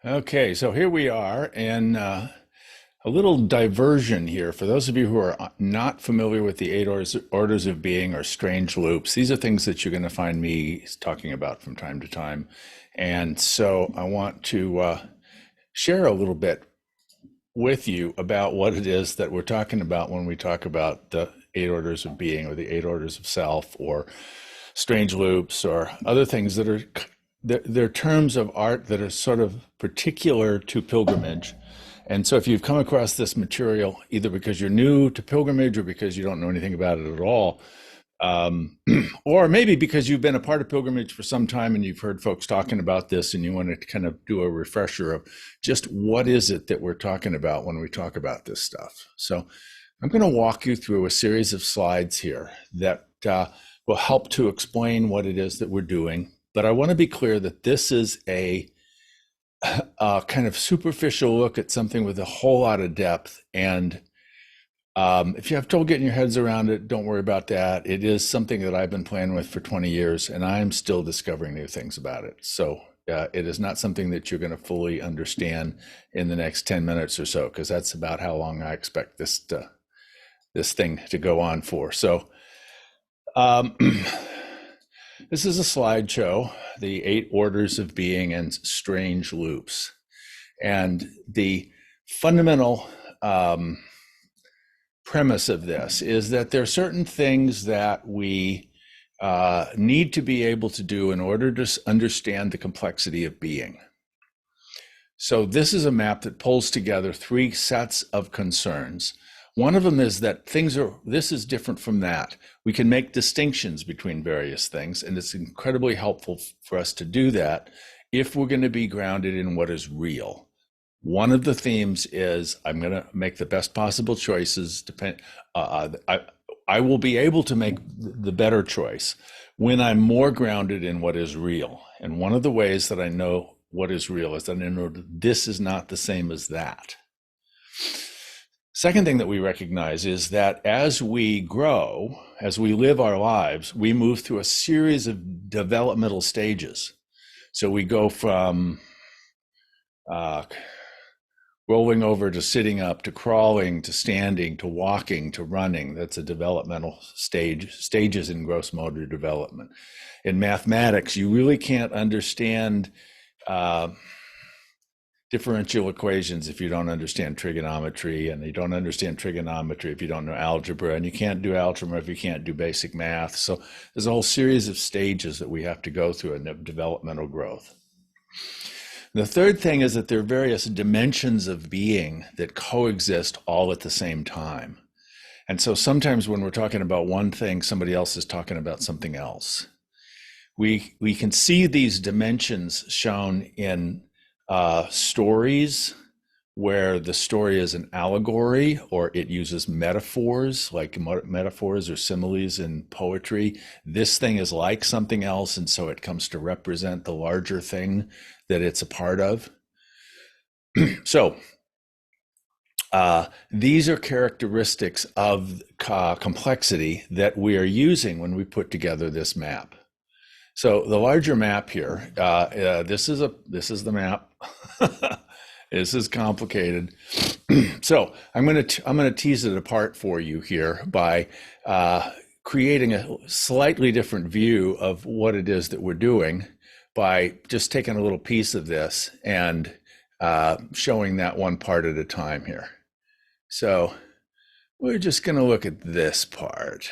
Okay, so here we are, and a little diversion here. For those of you who are not familiar with the orders of being or strange loops, these are things that you're going to find me talking about from time to time. And so I want to share a little bit with you about what it is that we're talking about when we talk about the eight orders of being or the eight orders of self or strange loops or other things that are they're terms of art that are sort of particular to pilgrimage. And so if you've come across this material, either because you're new to pilgrimage or because you don't know anything about it at all, um, or maybe because you've been a part of pilgrimage for some time and you've heard folks talking about this and you want to kind of do a refresher of just what is it that we're talking about when we talk about this stuff. So I'm going to walk you through a series of slides here that will help to explain what it is that we're doing. But I want to be clear that this is a kind of superficial look at something with a whole lot of depth. And if you have trouble getting your heads around it, don't worry about that. It is something that I've been playing with for 20 years, and I'm still discovering new things about it. So it is not something that you're going to fully understand in the next 10 minutes or so, because that's about how long I expect this thing to go on for. So um, this is a slideshow, the eight orders of being and strange loops. And the fundamental premise of this is that there are certain things that we need to be able to do in order to understand the complexity of being. So this is a map that pulls together three sets of concerns. One of them is that this is different from that. We can make distinctions between various things, and it's incredibly helpful for us to do that if we're going to be grounded in what is real. One of the themes is I'm going to make the best possible choices. I will be able to make the better choice when I'm more grounded in what is real. And one of the ways that I know what is real is that I know this is not the same as that. Second thing that we recognize is that as we grow, as we live our lives, we move through a series of developmental stages. So we go from rolling over to sitting up to crawling to standing to walking to running. That's a developmental stages in gross motor development. In mathematics, you really can't understand differential equations if you don't understand trigonometry, and you don't understand trigonometry if you don't know algebra, and you can't do algebra if you can't do basic math. So there's a whole series of stages that we have to go through in developmental growth. The third thing is that there are various dimensions of being that coexist all at the same time. And so sometimes when we're talking about one thing, somebody else is talking about something else. We can see these dimensions shown in stories where the story is an allegory or it uses metaphors, like metaphors or similes in poetry. This thing is like something else, and so it comes to represent the larger thing that it's a part of. So these are characteristics of complexity that we are using when we put together this map. So the larger map here, this is the map. This is complicated. So I'm gonna tease it apart for you here by creating a slightly different view of what it is that we're doing by just taking a little piece of this and showing that one part at a time here. So we're just gonna look at this part.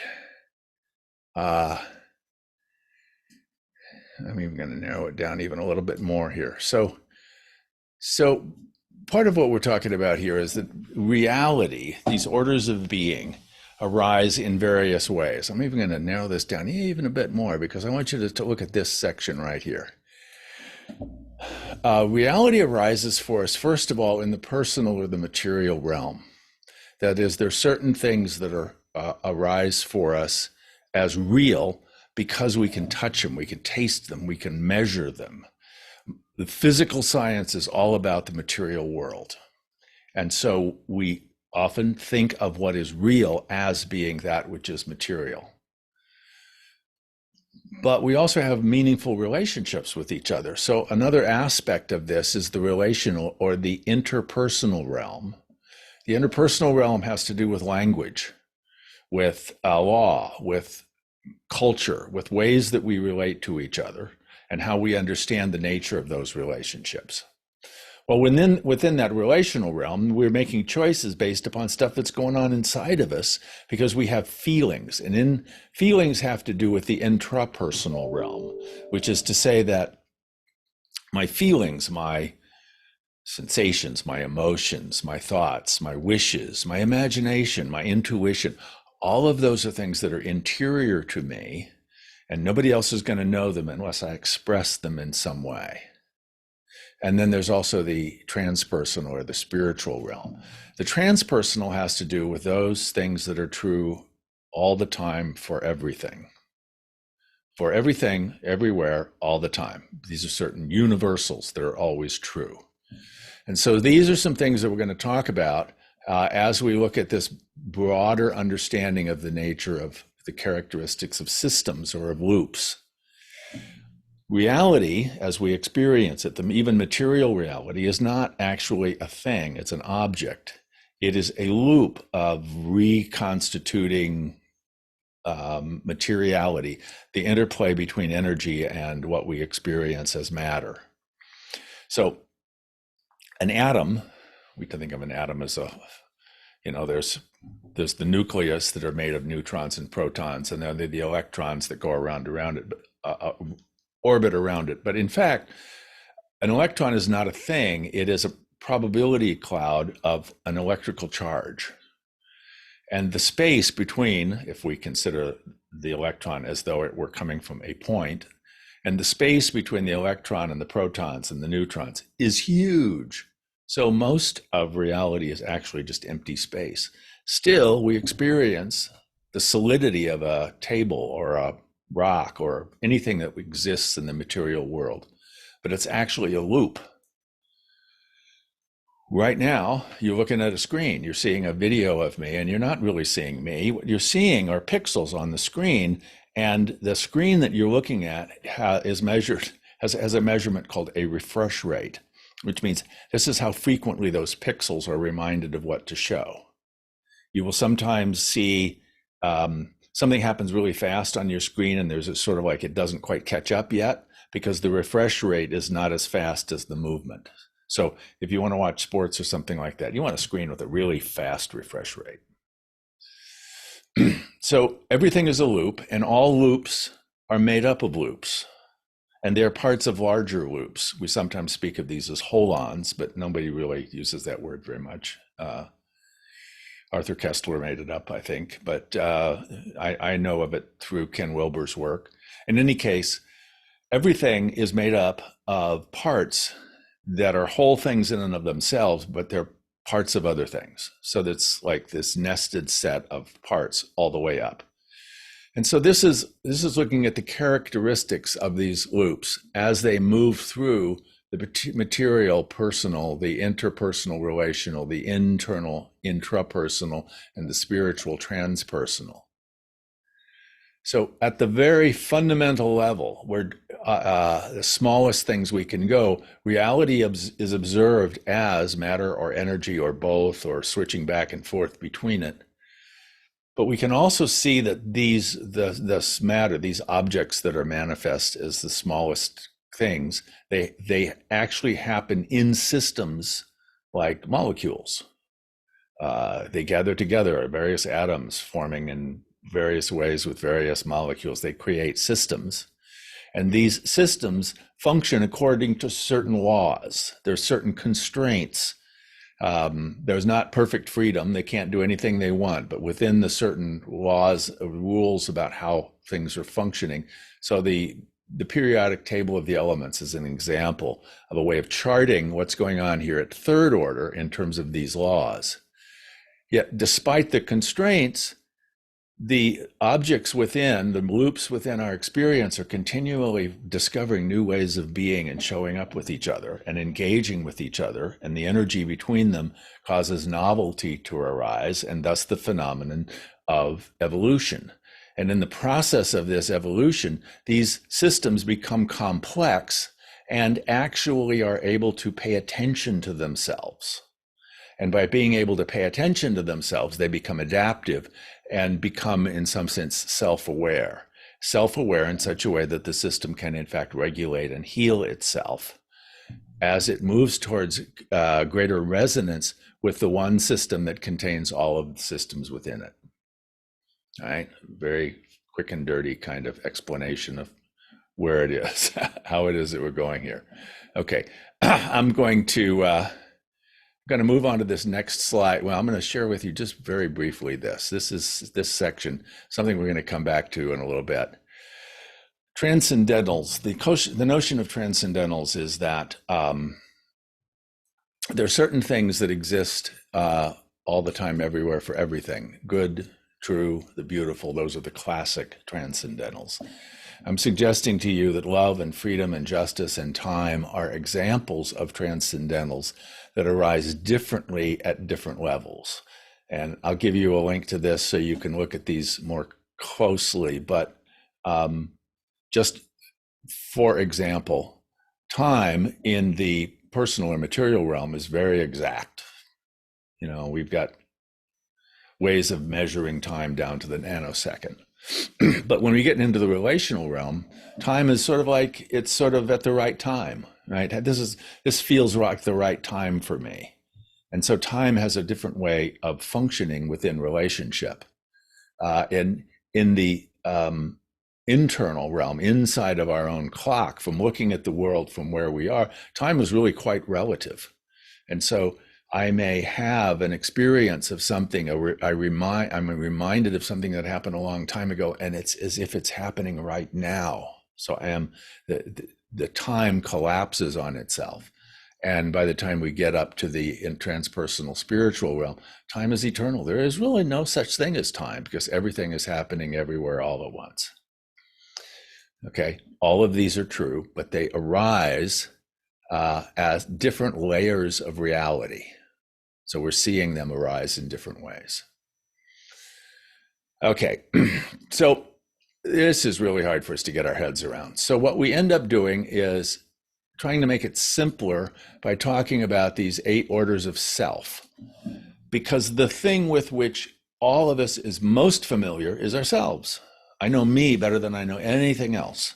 I'm even going to narrow it down even a little bit more here. So part of what we're talking about here is that reality, these orders of being, arise in various ways. I'm even going to narrow this down even a bit more because I want you to look at this section right here. Reality arises for us, first of all, in the personal or the material realm. That is, there are certain things that arise for us as real because we can touch them, we can taste them, we can measure them. The physical science is all about the material world. And so we often think of what is real as being that which is material. but we also have meaningful relationships with each other. So another aspect of this is the relational or the interpersonal realm. The interpersonal realm has to do with language, with law, with culture, with ways that we relate to each other and how we understand the nature of those relationships. Well, within that relational realm, we're making choices based upon stuff that's going on inside of us because we have feelings. And feelings have to do with the intrapersonal realm, which is to say that my feelings, my sensations, my emotions, my thoughts, my wishes, my imagination, my intuition, all of those are things that are interior to me, and nobody else is going to know them unless I express them in some way. And then there's also the transpersonal or the spiritual realm. The transpersonal has to do with those things that are true all the time for everything. For everything, everywhere, all the time. These are certain universals that are always true. And so these are some things that we're going to talk about as we look at this broader understanding of the nature of the characteristics of systems or of loops. Reality, as we experience it, even material reality, is not actually a thing, it's an object. It is a loop of reconstituting materiality, the interplay between energy and what we experience as matter. So an atom, we can think of an atom as there's the nucleus that are made of neutrons and protons, and then the electrons that go around it, orbit around it. But in fact, an electron is not a thing. It is a probability cloud of an electrical charge. And the space between, if we consider the electron as though it were coming from a point, and the space between the electron and the protons and the neutrons is huge. So most of reality is actually just empty space. Still, we experience the solidity of a table or a rock or anything that exists in the material world, but it's actually a loop. Right now, you're looking at a screen, you're seeing a video of me, and you're not really seeing me. What you're seeing are pixels on the screen, and the screen that you're looking at is measured, has a measurement called a refresh rate, which means this is how frequently those pixels are reminded of what to show. You will sometimes see something happens really fast on your screen, and there's a sort of like it doesn't quite catch up yet because the refresh rate is not as fast as the movement. So if you want to watch sports or something like that, you want a screen with a really fast refresh rate. So everything is a loop, and all loops are made up of loops. And they're parts of larger loops. We sometimes speak of these as holons, but nobody really uses that word very much. Arthur Kessler made it up, I think, but I know of it through Ken Wilber's work. In any case, everything is made up of parts that are whole things in and of themselves, but they're parts of other things. So that's like this nested set of parts all the way up. And so this is looking at the characteristics of these loops as they move through the material, personal, the interpersonal, relational, the internal, intrapersonal, and the spiritual, transpersonal. So at the very fundamental level, where the smallest things we can go, reality is observed as matter or energy or both, or switching back and forth between it. But we can also see that this matter, these objects that are manifest as the smallest things, they actually happen in systems like molecules. They gather together, various atoms forming in various ways with various molecules. They create systems. And these systems function according to certain laws. There's certain constraints. There's not perfect freedom. They can't do anything they want, but within the certain laws, rules about how things are functioning. So the periodic table of the elements is an example of a way of charting what's going on here at third order in terms of these laws. Yet, despite the constraints, the objects within, the loops within our experience are continually discovering new ways of being and showing up with each other and engaging with each other, and the energy between them causes novelty to arise, and thus the phenomenon of evolution. And in the process of this evolution, these systems become complex and actually are able to pay attention to themselves. And by being able to pay attention to themselves, they become adaptive and become, in some sense, self-aware. Self-aware in such a way that the system can, in fact, regulate and heal itself as it moves towards greater resonance with the one system that contains all of the systems within it. All right, very quick and dirty kind of explanation of where it is, how it is that we're going here. Okay, I'm going to move on to this next slide. Well, I'm going to share with you just very briefly this. This is this section, something we're going to come back to in a little bit. Transcendentals, the notion of transcendentals is that there are certain things that exist all the time, everywhere, for everything. Good, true, the beautiful, those are the classic transcendentals. I'm suggesting to you that love and freedom and justice and time are examples of transcendentals that arise differently at different levels. And I'll give you a link to this so you can look at these more closely. But just for example, time in the personal or material realm is very exact. You know, we've got ways of measuring time down to the nanosecond. But when we get into the relational realm, time is sort of like, it's sort of at the right time, right? This feels like the right time for me. And so time has a different way of functioning within relationship. In the internal realm, inside of our own clock, from looking at the world from where we are, time is really quite relative. And so I may have an experience of something, I'm reminded of something that happened a long time ago, and it's as if it's happening right now. So I am, the time collapses on itself. And by the time we get up to the transpersonal spiritual realm, time is eternal. There is really no such thing as time, because everything is happening everywhere all at once. Okay, all of these are true, but they arise as different layers of reality. So we're seeing them arise in different ways. Okay, so this is really hard for us to get our heads around. So what we end up doing is trying to make it simpler by talking about these 8 orders of self, because the thing with which all of us is most familiar is ourselves. I know me better than I know anything else.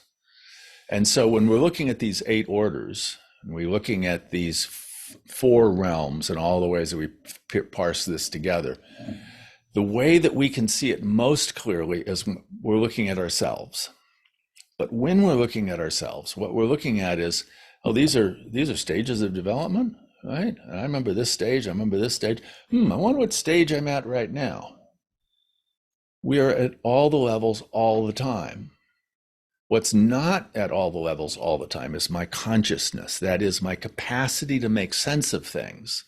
And so when we're looking at these 8 orders, and we're looking at these 4 realms and all the ways that we parse this together, the way that we can see it most clearly is we're looking at ourselves. But when we're looking at ourselves, what we're looking at is, oh, these are stages of development, right? I remember this stage, I remember this stage. I wonder what stage I'm at right now. We are at all the levels all the time. What's not at all the levels all the time is my consciousness. That is, my capacity to make sense of things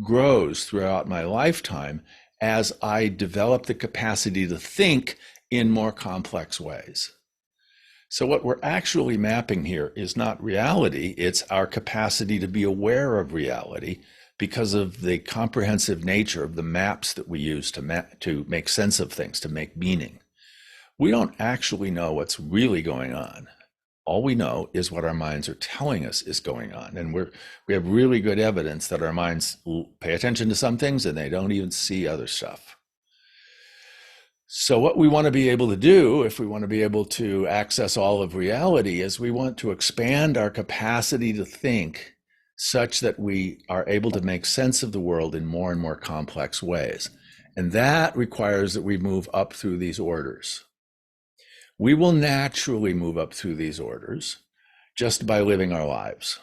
grows throughout my lifetime as I develop the capacity to think in more complex ways. So what we're actually mapping here is not reality, it's our capacity to be aware of reality because of the comprehensive nature of the maps that we use to make sense of things, to make meaning. We don't actually know what's really going on. All we know is what our minds are telling us is going on. And we have really good evidence that our minds pay attention to some things and they don't even see other stuff. So what we want to be able to do, if we want to be able to access all of reality, is we want to expand our capacity to think such that we are able to make sense of the world in more and more complex ways. And that requires that we move up through these orders. We will naturally move up through these orders just by living our lives.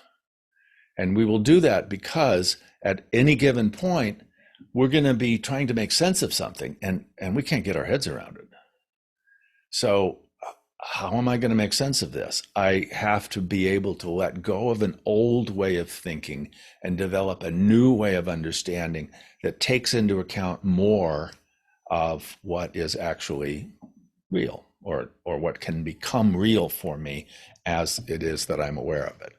And we will do that because at any given point, we're going to be trying to make sense of something and we can't get our heads around it. So how am I going to make sense of this? I have to be able to let go of an old way of thinking and develop a new way of understanding that takes into account more of what is actually real, or what can become real for me as it is that I'm aware of it.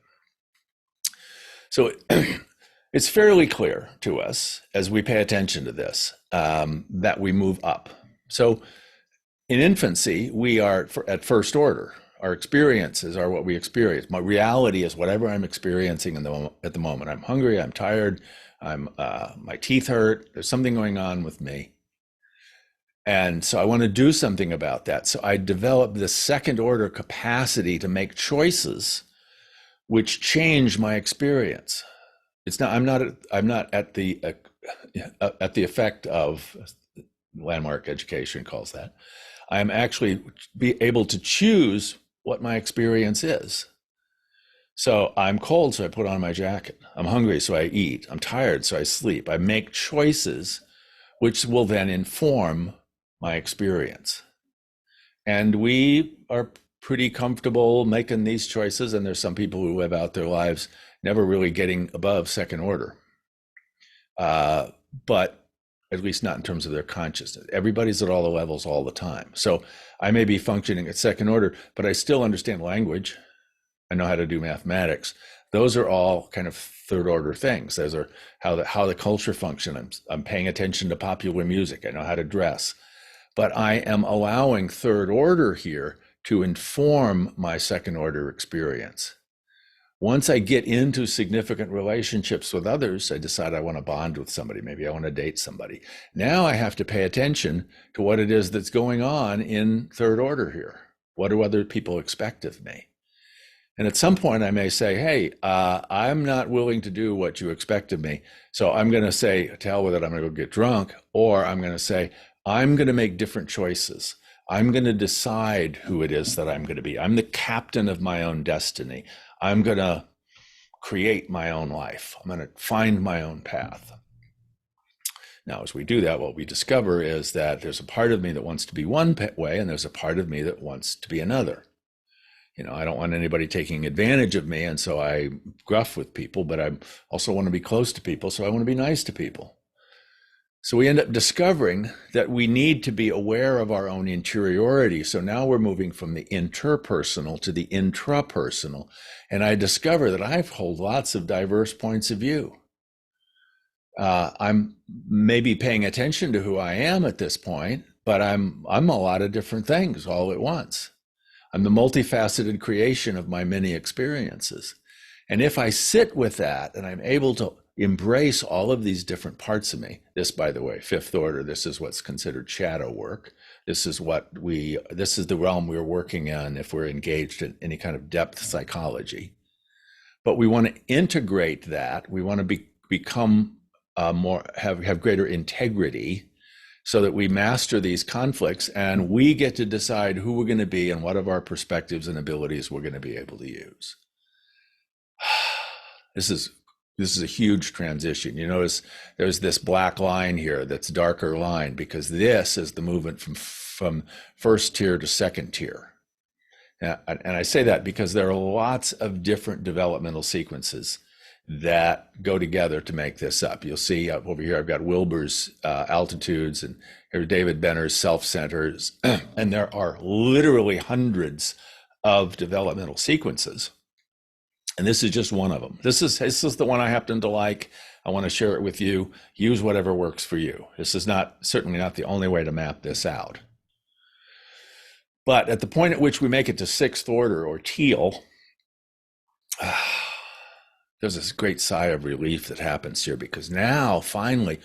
So it's fairly clear to us as we pay attention to this that we move up. So In infancy, we are at first order. Our experiences are what we experience. My reality is whatever I'm experiencing at the moment. I'm hungry. I'm tired. My teeth hurt. There's something going on with me, and so I want to do something about that. So I develop this second order capacity to make choices which change my experience. It's not. I'm not at the effect of landmark education calls that. I'm actually be able to choose what my experience is. So I'm cold, so I put on my jacket. I'm hungry, so I eat. I'm tired, so I sleep. I make choices which will then inform my experience. And we are pretty comfortable making these choices. And there's some people who live out their lives never really getting above second order. But at least not in terms of their consciousness. Everybody's at all the levels all the time. So I may be functioning at second order, but I still understand language. I know how to do mathematics. Those are all kind of third order things. Those are how the culture functions. I'm paying attention to popular music. I know how to dress. But I am allowing third order here to inform my second order experience. Once I get into significant relationships with others, I decide I want to bond with somebody. Maybe I want to date somebody. Now I have to pay attention to what it is that's going on in third order here. What do other people expect of me? And at some point I may say, hey, I'm not willing to do what you expect of me. So I'm going to say, to hell with it, I'm going to go get drunk. Or I'm going to say, I'm going to make different choices. I'm going to decide who it is that I'm going to be. I'm the captain of my own destiny. I'm going to create my own life. I'm going to find my own path. Now, as we do that, what we discover is that there's a part of me that wants to be one way, and there's a part of me that wants to be another. I don't want anybody taking advantage of me, and so I gruff with people, but I also want to be close to people, so I want to be nice to people. So we end up discovering that we need to be aware of our own interiority. So now we're moving from the interpersonal to the intrapersonal. And I discover that I hold lots of diverse points of view. I'm maybe paying attention to who I am at this point, but I'm a lot of different things all at once. I'm the multifaceted creation of my many experiences. And if I sit with that and I'm able to embrace all of these different parts of me. This, by the way, fifth order, this is what's considered shadow work. This is the realm we're working in if we're engaged in any kind of depth psychology. But we want to integrate that. We want to become have greater integrity so that we master these conflicts and we get to decide who we're going to be and what of our perspectives and abilities we're going to be able to use. This is a huge transition. You notice there's this black line here that's darker line because this is the movement from first tier to second tier. And I say that because there are lots of different developmental sequences that go together to make this up. You'll see over here, I've got Wilber's altitudes and here's David Benner's self-centers. And there are literally hundreds of developmental sequences. And this is just one of them. This is the one I happen to like. I want to share it with you. Use whatever works for you. This is certainly not the only way to map this out. But at the point at which we make it to sixth order or teal, there's this great sigh of relief that happens here because now finally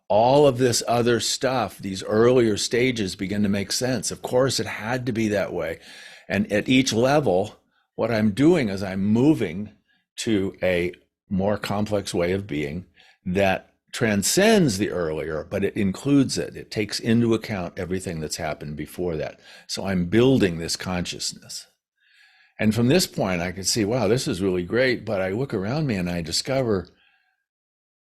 all of this other stuff, these earlier stages begin to make sense. Of course, it had to be that way. And at each level, what I'm doing is I'm moving to a more complex way of being that transcends the earlier, but it includes it. It takes into account everything that's happened before that. So I'm building this consciousness. And from this point, I can see, wow, this is really great. But I look around me and I discover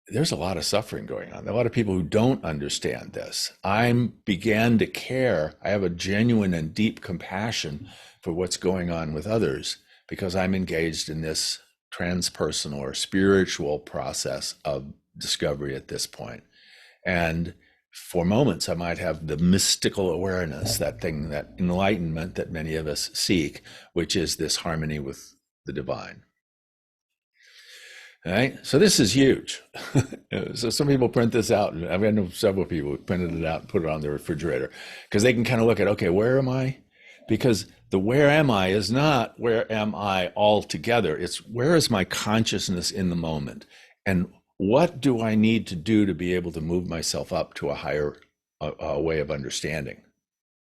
there's a lot of suffering going on. There are a lot of people who don't understand this. I began to care. I have a genuine and deep compassion for what's going on with others because I'm engaged in this transpersonal or spiritual process of discovery at this point. And for moments, I might have the mystical awareness, that thing, that enlightenment that many of us seek, which is this harmony with the divine. All right, so this is huge. So some people print this out, and I've know several people who printed it out and put it on their refrigerator because they can kind of look at, okay, where am I? Because the where am I is not where am I altogether. It's where is my consciousness in the moment, and what do I need to do to be able to move myself up to a higher way of understanding?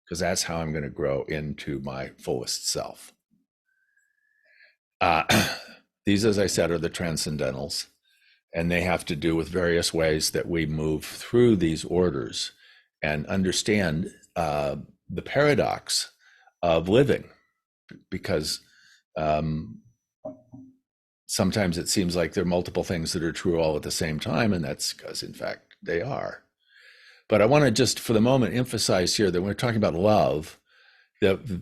Because that's how I'm going to grow into my fullest self. Uh, these, as I said, are the transcendentals, and they have to do with various ways that we move through these orders and understand the paradox of living, because um, sometimes it seems like there are multiple things that are true all at the same time, and that's because, in fact, they are. But I want to just, for the moment, emphasize here that when we're talking about love, the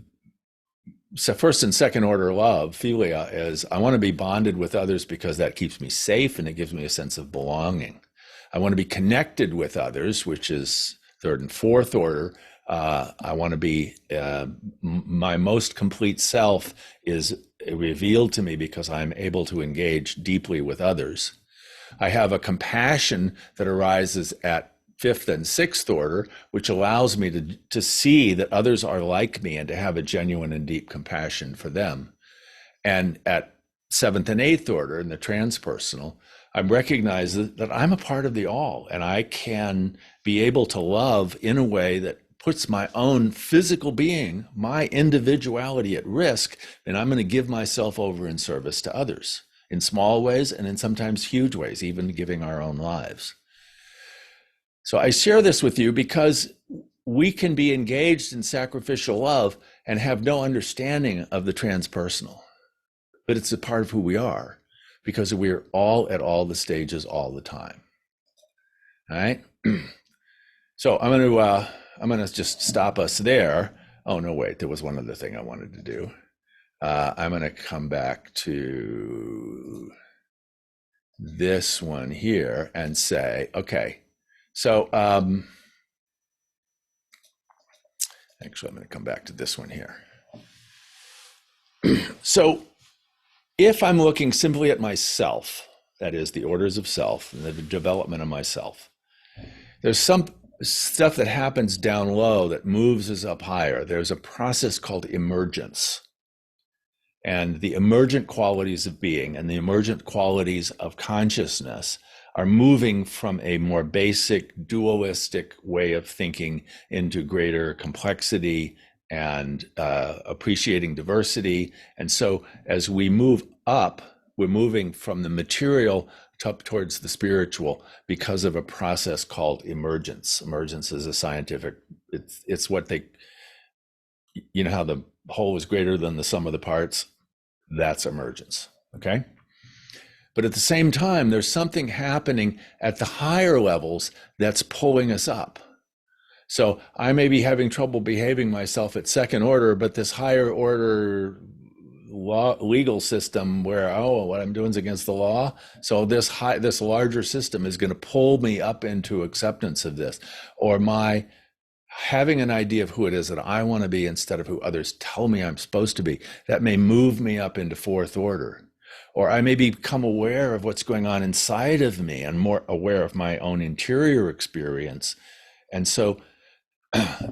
so first and second order love, philia, is I want to be bonded with others because that keeps me safe and it gives me a sense of belonging. I want to be connected with others, which is third and fourth order. I want to be, my most complete self is revealed to me because I'm able to engage deeply with others. I have a compassion that arises at fifth and sixth order, which allows me to see that others are like me and to have a genuine and deep compassion for them. And at seventh and eighth order, in the transpersonal, I recognize that I'm a part of the all, and I can be able to love in a way that puts my own physical being, my individuality at risk, and I'm going to give myself over in service to others in small ways and in sometimes huge ways, even giving our own lives. So I share this with you because we can be engaged in sacrificial love and have no understanding of the transpersonal, but it's a part of who we are because we're all at all the stages all the time. All right. So I'm going to just stop us there. Oh no, wait, there was one other thing I wanted to do. I'm going to come back to this one here and say, okay. So actually, I'm going to come back to this one here. So if I'm looking simply at myself, that is the orders of self and the development of myself, there's some stuff that happens down low that moves us up higher. There's a process called emergence. And the emergent qualities of being and the emergent qualities of consciousness are moving from a more basic dualistic way of thinking into greater complexity and appreciating diversity. And so as we move up, we're moving from the material up towards the spiritual because of a process called emergence. Emergence is a scientific, it's what they, you know how the whole is greater than the sum of the parts? That's emergence, okay? But at the same time, there's something happening at the higher levels that's pulling us up. So I may be having trouble behaving myself at second order, but this higher order legal system where, oh, what I'm doing is against the law. So this larger system is going to pull me up into acceptance of this, or my having an idea of who it is that I want to be instead of who others tell me I'm supposed to be. That may move me up into fourth order. Or I may become aware of what's going on inside of me and more aware of my own interior experience. And so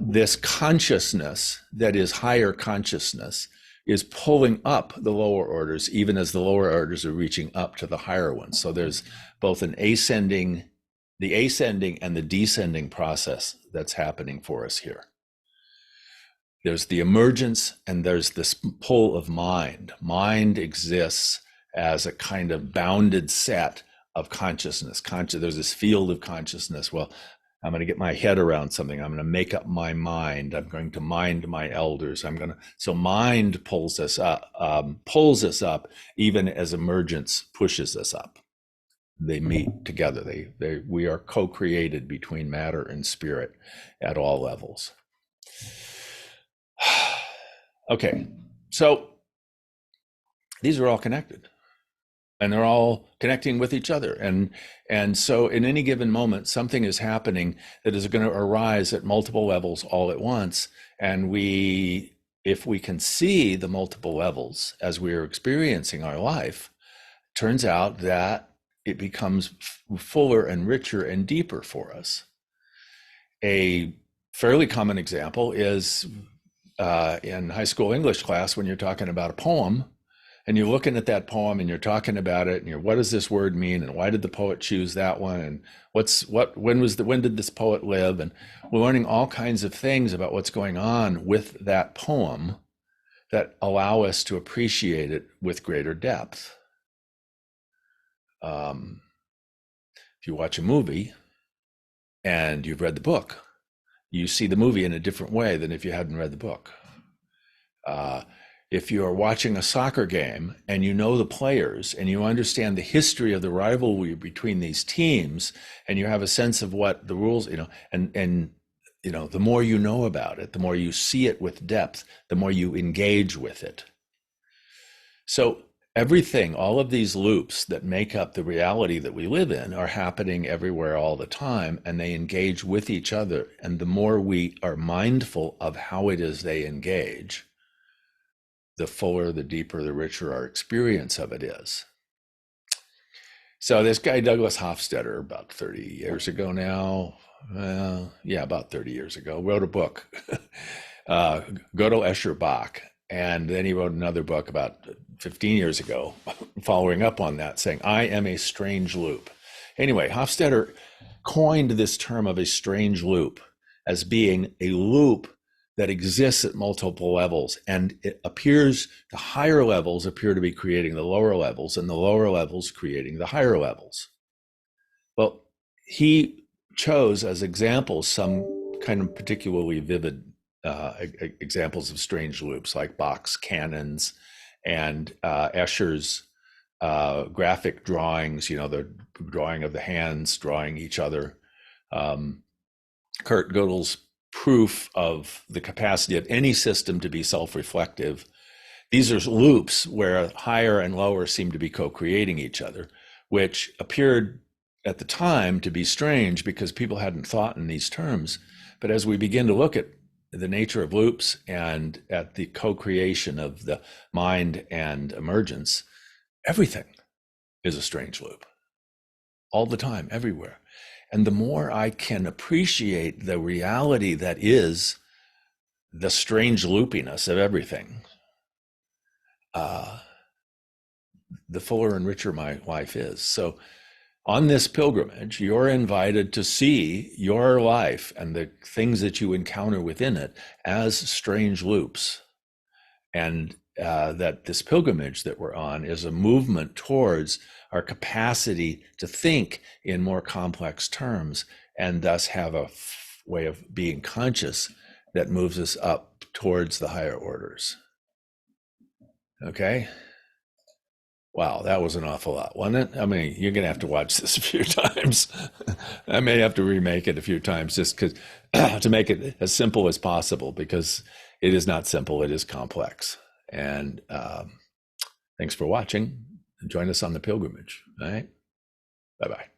this consciousness that is higher consciousness is pulling up the lower orders, even as the lower orders are reaching up to the higher ones. So there's both the ascending and the descending process that's happening for us here. There's the emergence and there's this pull of mind. Mind exists as a kind of bounded set of consciousness. There's this field of consciousness. Well, I'm going to get my head around something. I'm going to make up my mind. I'm going to mind my elders. So mind pulls us up, even as emergence pushes us up. They meet together. We are co-created between matter and spirit at all levels. Okay, so these are all connected. And they're all connecting with each other. And so in any given moment, something is happening that is going to arise at multiple levels all at once. And if we can see the multiple levels as we are experiencing our life, turns out that it becomes fuller and richer and deeper for us. A fairly common example is in high school English class when you're talking about a poem and you're looking at that poem and you're talking about it and you're, what does this word mean and why did the poet choose that one and when did this poet live, and we're learning all kinds of things about what's going on with that poem that allow us to appreciate it with greater depth. If you watch a movie and you've read the book, you see the movie in a different way than if you hadn't read the book. If you're watching a soccer game and you know the players and you understand the history of the rivalry between these teams and you have a sense of what the rules, and the more you know about it, the more you see it with depth, the more you engage with it. So everything, all of these loops that make up the reality that we live in are happening everywhere all the time, and they engage with each other. And the more we are mindful of how it is they engage, the fuller, the deeper, the richer our experience of it is. So this guy, Douglas Hofstadter, about 30 years ago now, about 30 years ago, wrote a book, Gödel, Escher, Bach. And then he wrote another book about 15 years ago, following up on that, saying, I am a strange loop. Anyway, Hofstadter coined this term of a strange loop as being a loop that exists at multiple levels. And it appears the higher levels appear to be creating the lower levels, and the lower levels creating the higher levels. Well, he chose as examples some kind of particularly vivid examples of strange loops, like Bach's canons and Escher's graphic drawings, the drawing of the hands drawing each other. Kurt Gödel's proof of the capacity of any system to be self-reflective. These are loops where higher and lower seem to be co-creating each other, which appeared at the time to be strange because people hadn't thought in these terms. But as we begin to look at the nature of loops and at the co-creation of the mind and emergence, everything is a strange loop all the time, everywhere. And the more I can appreciate the reality that is the strange loopiness of everything, the fuller and richer my life is. So on this pilgrimage, you're invited to see your life and the things that you encounter within it as strange loops. And that this pilgrimage that we're on is a movement towards our capacity to think in more complex terms and thus have a way of being conscious that moves us up towards the higher orders. Okay? Wow, that was an awful lot, wasn't it? I mean, you're going to have to watch this a few times. I may have to remake it a few times just because to make it as simple as possible, because it is not simple, it is complex. And thanks for watching. Join us on the pilgrimage. All right? Bye-bye.